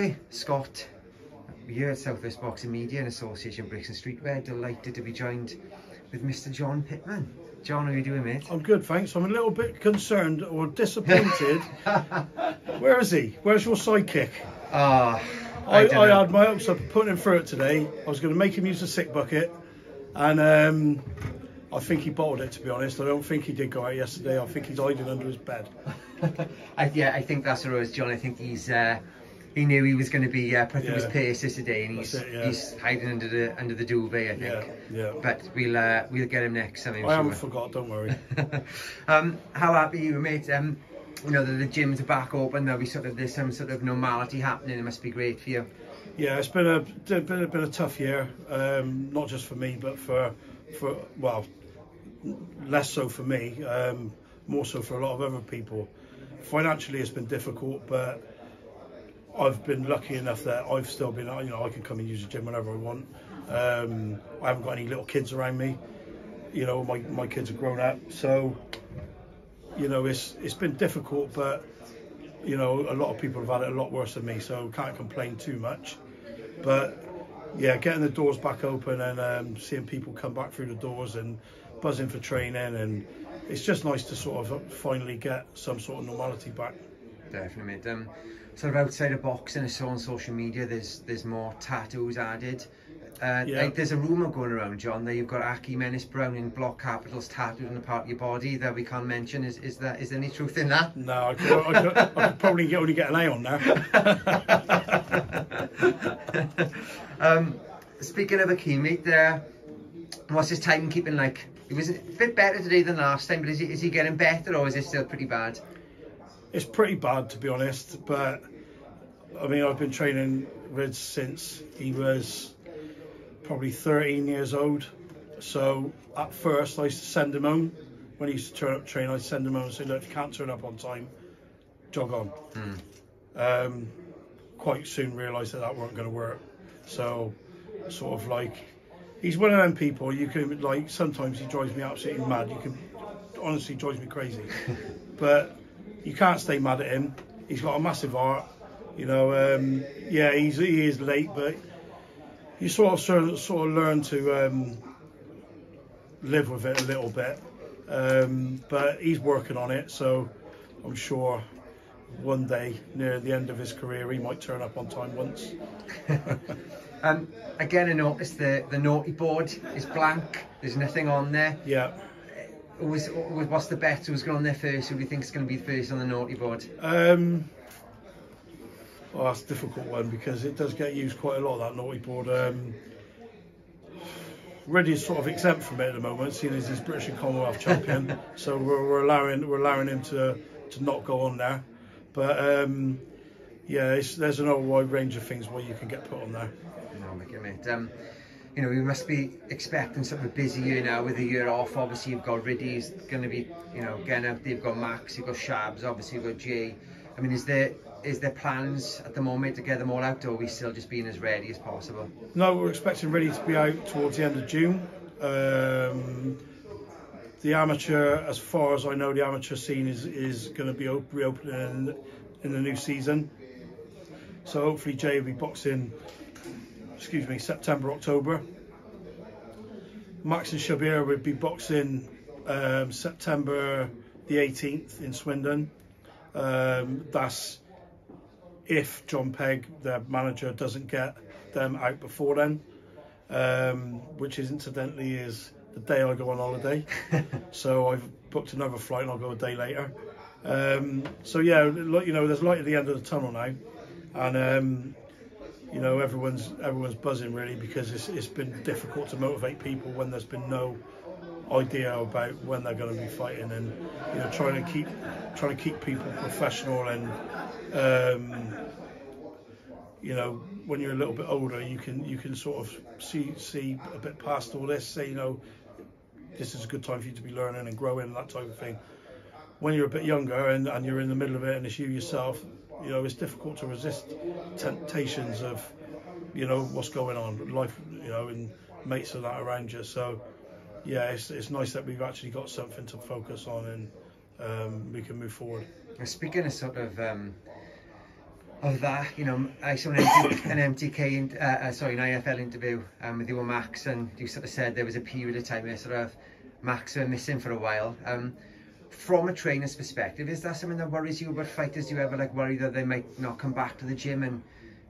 Okay, Scott, here at South West Boxing Media and Association Bricks and Streetwear, delighted to be joined with Mr. Jon Pitman. Jon, how are you doing, mate? I'm good, thanks. I'm a little bit concerned or disappointed. Where is he? Where's your sidekick? I had my hopes up putting him through it today. I was going to make him use the sick bucket, and I think he bottled it, to be honest. I don't think he did go out yesterday. I think he's hiding under his bed. I think that's what it was, Jon. I think he knew he was going to be putting his paces today, and he's hiding under the duvet, I think. Yeah. But we'll get him next time. I haven't forgot. Don't worry. How happy are you, mate? You know, the gyms are back open. There's some sort of normality happening. It must be great for you. Yeah, it's been a tough year. Not just for me, but for well, less so for me. More so for a lot of other people. Financially, it's been difficult, but I've been lucky enough that I've still been, you know, I can come and use the gym whenever I want. I haven't got any little kids around me. You know, my kids are grown up, so you know it's been difficult, but you know a lot of people have had it a lot worse than me, so can't complain too much. But yeah, getting the doors back open and seeing people come back through the doors and buzzing for training, and it's just nice to sort of finally get some sort of normality back. Definitely, mate. Sort of outside of boxing, I saw on social media there's more tattoos added. Like there's a rumour going around, Jon, that you've got Akeem, Ennis in block capitals tattooed on a part of your body that we can't mention. Is there any truth in that? No, I could probably only get an A on there. Speaking of Akeem, mate, what's his timekeeping like? He was a bit better today than last time, but is he getting better, or is it still pretty bad? It's pretty bad, to be honest, but I mean, I've been training Rids since he was probably 13 years old. So at first I used to send him home. When he used to turn up train, I'd send him home and say, look, if you can't turn up on time, jog on. Quite soon realised that weren't going to work. So sort of like, he's one of them people, you can, like, sometimes he drives me absolutely mad. You can, honestly, drives me crazy. But you can't stay mad at him. He's got a massive heart, you know. Yeah, he is late, but you sort of learn to live with it a little bit. But he's working on it, so I'm sure one day near the end of his career he might turn up on time once. Again, I noticed the naughty board is blank. There's nothing on there. Yeah. What's the bet? Who's going on there first? Who do you think is going to be first on the naughty board? Well, that's a difficult one because it does get used quite a lot, that naughty board. Reddy is sort of exempt from it at the moment, seeing as he's British and Commonwealth champion. So we're allowing him to not go on there. But yeah, there's an whole wide range of things where you can get put on there. No, mate. You know, we must be expecting sort of a busy year now with a year off. Obviously, you've got Riddy's going to be, you know, getting out there. You've got Max, you've got Shabs, obviously you've got Jay. I mean, is there plans at the moment to get them all out, or are we still just being as ready as possible? No, we're expecting Riddy to be out towards the end of June. The amateur, as far as I know, the amateur scene is going to be reopening in the new season. So hopefully Jay will be boxing, September, October. Max and Shabir will be boxing September the 18th in Swindon. That's if John Pegg, their manager, doesn't get them out before then, which incidentally is the day I go on holiday. So I've booked another flight and I'll go a day later. So yeah, you know, there's light at the end of the tunnel now, and you know, everyone's buzzing really, because it's been difficult to motivate people when there's been no idea about when they're going to be fighting, and you know, trying to keep people professional, and you know, when you're a little bit older, you can sort of see a bit past all this, say, you know, this is a good time for you to be learning and growing and that type of thing. When you're a bit younger and you're in the middle of it and it's you yourself, you know, it's difficult to resist temptations of, you know, what's going on, life, you know, and mates and that around you. So yeah, it's nice that we've actually got something to focus on, and we can move forward. Speaking of sort of of that, you know, I saw an MTK, an IFL interview with you and Max, and you sort of said there was a period of time where sort of Max were missing for a while. From a trainer's perspective, is that something that worries you about fighters? Do you ever like worry that they might not come back to the gym, and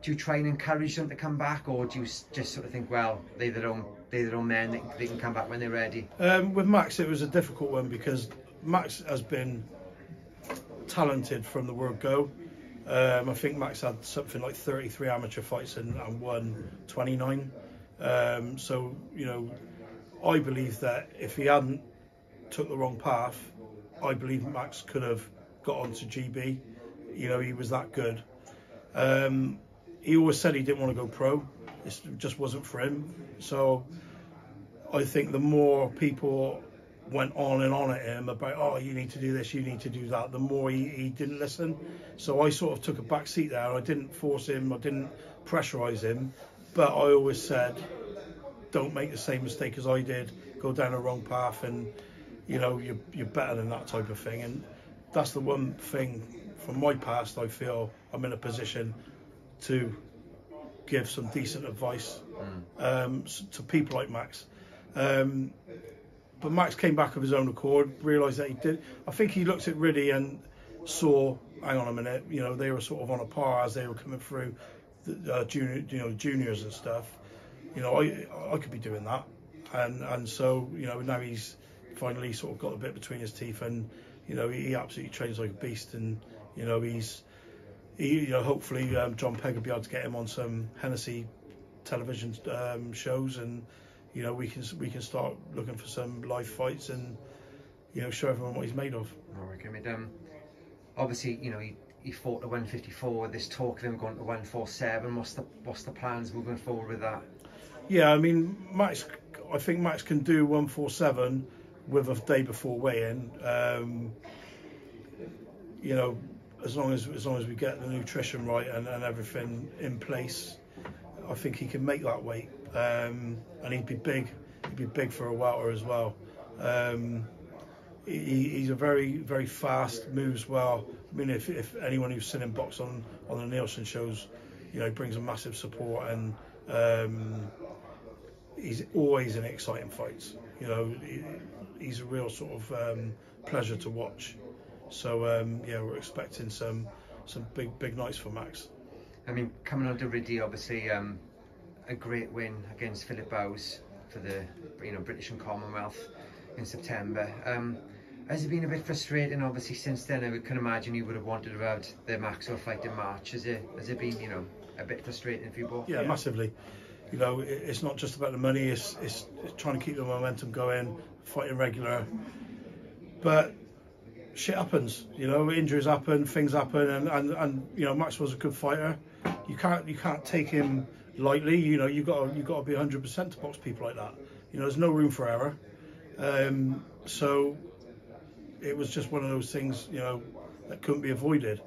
do you try and encourage them to come back, or do you just sort of think, well, they're their own men, they can come back when they're ready? With Max, it was a difficult one because Max has been talented from the word go. I think Max had something like 33 amateur fights and won 29. So, you know, I believe that if he hadn't took the wrong path, I believe Max could have got onto GB. You know, he was that good. He always said he didn't want to go pro. It just wasn't for him. So I think the more people went on and on at him about, oh, you need to do this, you need to do that, the more he didn't listen. So I sort of took a back seat there. I didn't force him, I didn't pressurise him, but I always said, don't make the same mistake as I did, go down the wrong path, and you know, you're better than that type of thing. And that's the one thing from my past I feel I'm in a position to give some decent advice to people like Max. But Max came back of his own accord, realised that he did. I think he looked at Riddy and saw, hang on a minute, you know, they were sort of on a par as they were coming through the juniors and stuff. You know, I could be doing that, and so, you know, now he's finally sort of got a bit between his teeth, and you know, he absolutely trains like a beast, and you know, you know, hopefully John Pegg will be able to get him on some Hennessy television shows, and you know, we can start looking for some live fights and, you know, show everyone what he's made of. Obviously, you know, he fought at 154. This talk of him going to 147. What's the plans moving forward with that? Yeah, I mean, I think Max can do 147 with a day before weigh-in. You know, as long as we get the nutrition right and everything in place, I think he can make that weight. And he'd be big for a welter as well. He's a very, very fast, moves well. I mean, if anyone who's seen him box on the Nielsen shows, you know, he brings a massive support, and he's always in exciting fights. You know, he's a real sort of pleasure to watch. So yeah, we're expecting some big nights for Max. I mean, coming on to Riddy, obviously a great win against Philip Bowes for the British and Commonwealth in September. Has it been a bit frustrating, obviously, since then? I can imagine you would have wanted to have the Maxwell fight in March. Has it been, you know, a bit frustrating for you both? Yeah, massively. You know, it's not just about the money, it's trying to keep the momentum going, fighting regular. But shit happens, you know, injuries happen, things happen, and you know, Maxwell's a good fighter. You can't take him lightly. You know, you got to be 100% to box people like that. You know, there's no room for error. So it was just one of those things, you know, that couldn't be avoided.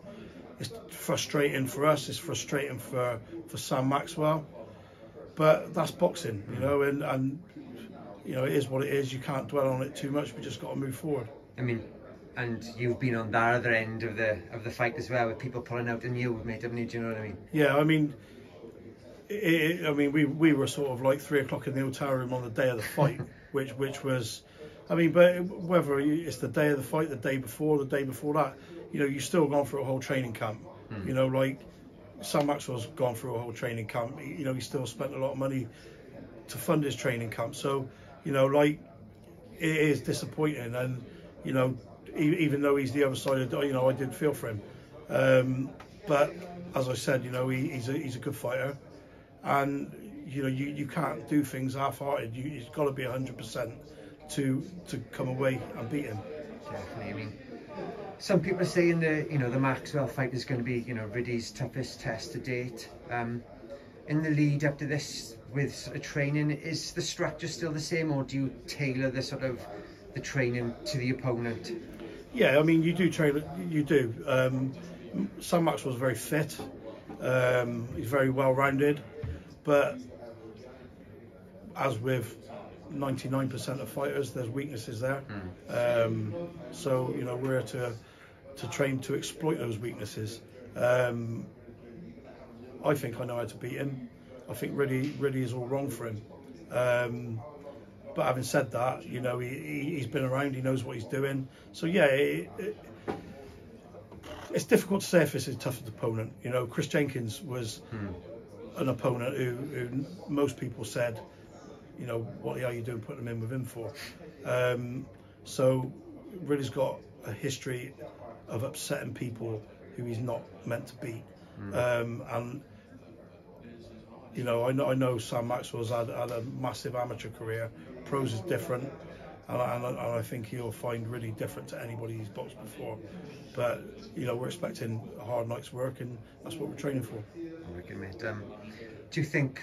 It's frustrating for us. It's frustrating for Sam Maxwell. But that's boxing, you know, and you know, it is what it is. You can't dwell on it too much. We just got to move forward. I mean, and you've been on that other end of the fight as well, with people pulling out on you, mate, haven't you? Do you know what I mean? Yeah, I mean, we were sort of like 3 o'clock in the hotel room on the day of the fight, which was, I mean, but whether it's the day of the fight, the day before that, you know, you've still gone through a whole training camp. You know, like Sam Maxwell's gone through a whole training camp. You know, he still spent a lot of money to fund his training camp. So, you know, like, it is disappointing, and you know, even though he's the other side of, you know, I did feel for him. But as I said, you know, he's a good fighter, and you know, you can't do things half-hearted. You've got to be 100% to come away and beat him. Definitely. I mean, some people are saying the Maxwell fight is going to be, you know, Riddy's toughest test to date. In the lead up to this, with sort of training, is the structure still the same, or do you tailor the sort of the training to the opponent? Yeah, I mean, you do train. You do. Sam Maxwell's very fit. He's very well-rounded, but as with 99% of fighters, there's weaknesses there. So, you know, we're to train to exploit those weaknesses. I think I know how to beat him. I think really is all wrong for him. But having said that, you know, he's been around, he knows what he's doing. So yeah, it's difficult to say if it's his toughest opponent. You know, Chris Jenkins was an opponent who most people said, you know, what are you doing putting him in with him for? So Ridley's got a history of upsetting people who he's not meant to beat. And you know, I know Sam Maxwell's had a massive amateur career. Pros is different, and I think he'll find really different to anybody he's boxed before. But you know, we're expecting a hard night's work, and that's what we're training for. Okay, mate. Do you think,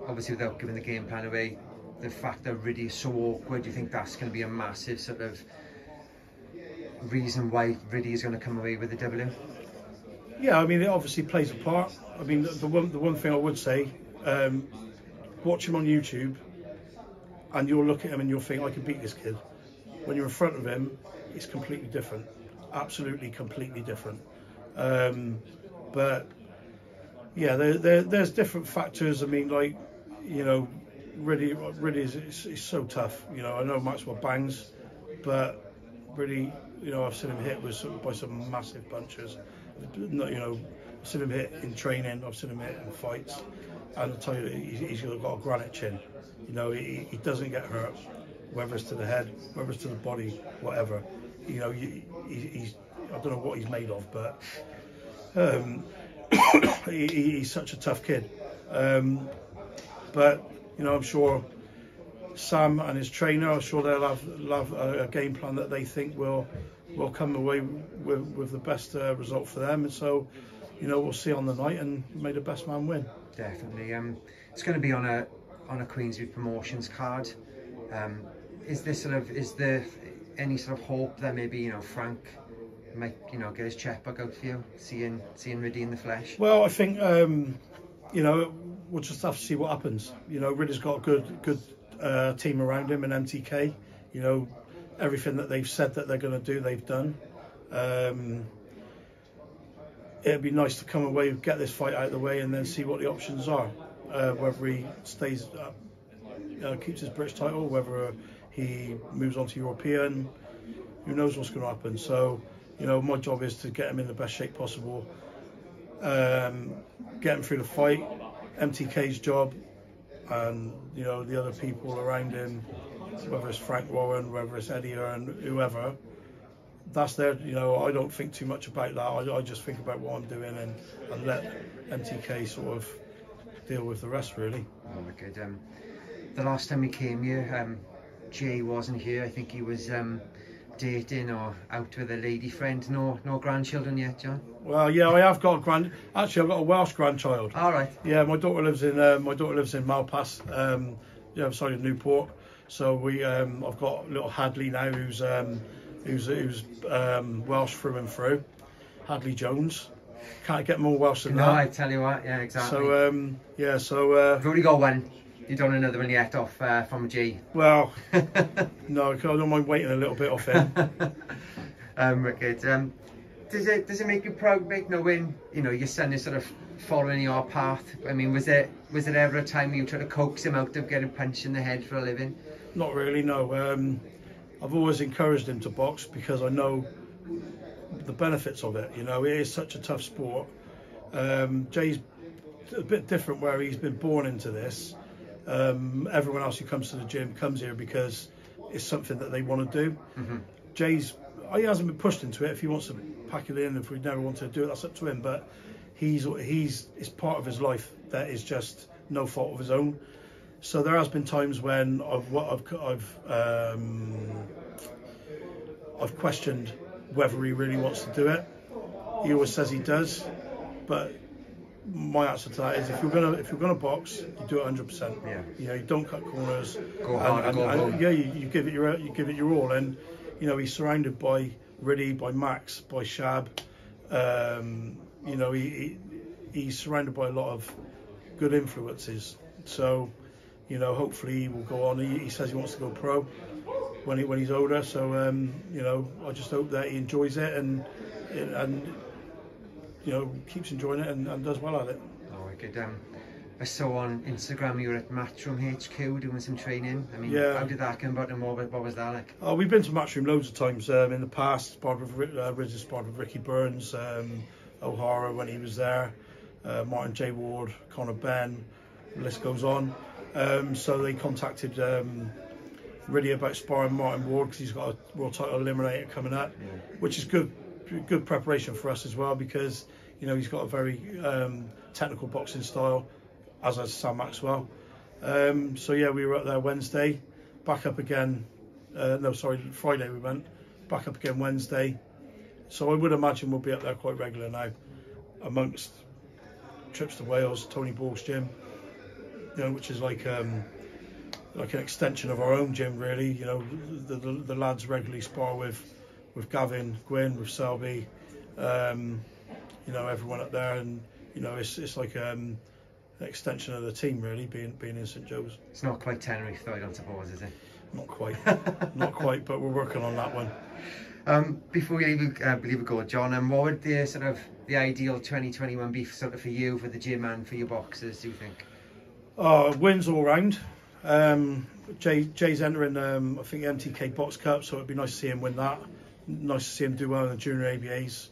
obviously without giving the game plan away, the fact that Ridley is so awkward, do you think that's going to be a massive sort of reason why Ridley is going to come away with the W? Yeah, I mean, it obviously plays a part. I mean, the one thing I would say, watch him on YouTube, and you'll look at him and you'll think, I can beat this kid. When you're in front of him, it's completely different. Absolutely, completely different. But yeah, there's different factors. I mean, like, you know, really is so tough. You know, I know Maxwell bangs, but really, you know, I've seen him hit by some massive punches. You know, I've seen him hit in training, I've seen him hit in fights, and I'll tell you, he's got a granite chin. You know, he doesn't get hurt, whether it's to the head, whether it's to the body, whatever. You know, he's I don't know what he's made of, but he's such a tough kid. But you know, I'm sure Sam and his trainer, I'm sure they'll have a game plan that they think will come away with the best result for them. And so, you know, we'll see on the night, and may the best man win. Definitely. It's going to be on a Queensview Promotions card. Is there any sort of hope that maybe, you know, Frank might, you know, get his checkbook out for you, seeing Ridley in the flesh? Well, I think you know, we'll just have to see what happens. You know, Ridley's got a good team around him in MTK. You know, everything that they've said that they're going to do, they've done. It'd be nice to come away, get this fight out of the way, and then see what the options are. Whether he stays, keeps his British title, whether he moves on to European, who knows what's going to happen. So, you know, my job is to get him in the best shape possible, get him through the fight. MTK's job, and you know, the other people around him, whether it's Frank Warren, whether it's Eddie and whoever, that's their, you know, I don't think too much about that. I just think about what I'm doing, and let MTK sort of deal with the rest, really. Oh, good. The last time we came here, Jay wasn't here. I think he was dating or out with a lady friend. No grandchildren yet, John? Well, yeah, I have got I've got a Welsh grandchild. All right. Yeah, my daughter lives in Malpass, yeah, outside of Newport. So I've got little Hadley now, who's Welsh through and through. Hadley Jones. Can't get more Welsh than that. No, I tell you what, yeah, exactly. So yeah, so I've already got one. You don't want another one yet off from G? Well, no, I don't mind waiting a little bit off him. Wicked. Does it make you proud, mate, knowing, you know, your son is sort of following your path? I mean, was there ever a time you tried to coax him out of getting punched in the head for a living? Not really, no. I've always encouraged him to box because I know the benefits of it. You know, it is such a tough sport. Jay's a bit different, where he's been born into this. Everyone else who comes to the gym comes here because it's something that they want to do. Jay's, he hasn't been pushed into it. If he wants to pack it in, if we never want to do it, that's up to him. But it's part of his life that is just no fault of his own. So there has been times when I've questioned whether he really wants to do it. He always says he does, but my answer to that is, if you're gonna box, you do it 100%. Yeah. You know, you don't cut corners. Go hard, go home. Yeah, you give it your all, and you know, he's surrounded by Ridley, by Max, by Shab. You know, he's surrounded by a lot of good influences. So, you know, hopefully he will go on. He says he wants to go pro when he's older. So, you know, I just hope that he enjoys it and you know, keeps enjoying it and does well at it. Oh, wicked. I saw on Instagram you were at Matchroom HQ doing some training. I mean, yeah. How did that come about and what was that like? Oh, we've been to Matchroom loads of times in the past. Sparred with Riz has sparred with Ricky Burns, O'Hara when he was there, Martin J. Ward, Conor Ben, the list goes on. So they contacted Riddy about sparring Martin Ward because he's got a world title eliminator coming up, which is good preparation for us as well, because you know he's got a very technical boxing style, as has Sam Maxwell. So yeah, we were up there Wednesday, back up again. Friday we went, back up again Wednesday. So I would imagine we'll be up there quite regular now, amongst trips to Wales, Tony Borg's gym, you know, which is like an extension of our own gym really. You know, the lads regularly spar with Gavin, Gwyn, with Selby, you know, everyone up there, and you know it's like an extension of the team really, being in St Joe's. It's not quite Tenerife though, I don't suppose, is it? Not quite, not quite, but we're working on that one. Before we leave it go, John, what would the sort of the ideal 2021 be sort of for you, for the gym and for your boxers, do you think? Wins all round. Jay's entering I think the MTK Box Cup, so it'd be nice to see him win that. Nice to see him do well in the junior ABAs.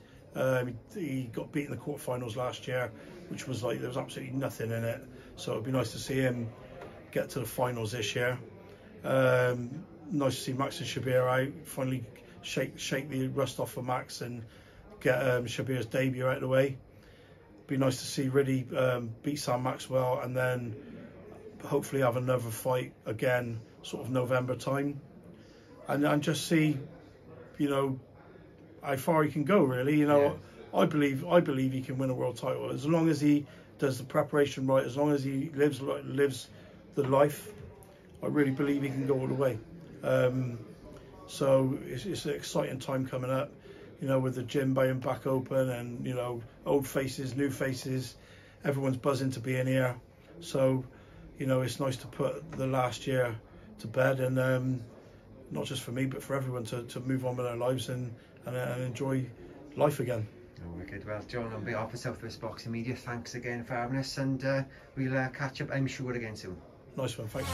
He got beat in the quarterfinals last year, which was like there was absolutely nothing in it, so it'd be nice to see him get to the finals this year. Nice to see Max and Shabir out, finally shake the rust off of Max and get Shabir's debut out of the way. Be nice to see Riddy beat Sam Maxwell, and then hopefully have another fight again sort of November time, and just see, you know, how far he can go really. You know, yeah. I believe he can win a world title as long as he does the preparation right, as long as he lives the life. I really believe he can go all the way. So it's an exciting time coming up, you know, with the gym being back open, and you know, old faces, new faces, everyone's buzzing to be in here. So, you know, it's nice to put the last year to bed, and not just for me but for everyone to move on with their lives and enjoy life again. Oh, wicked. Well, John, on behalf of Southwest Boxing Media, thanks again for having us, and we'll catch up, I'm sure, again soon. Nice one, thanks.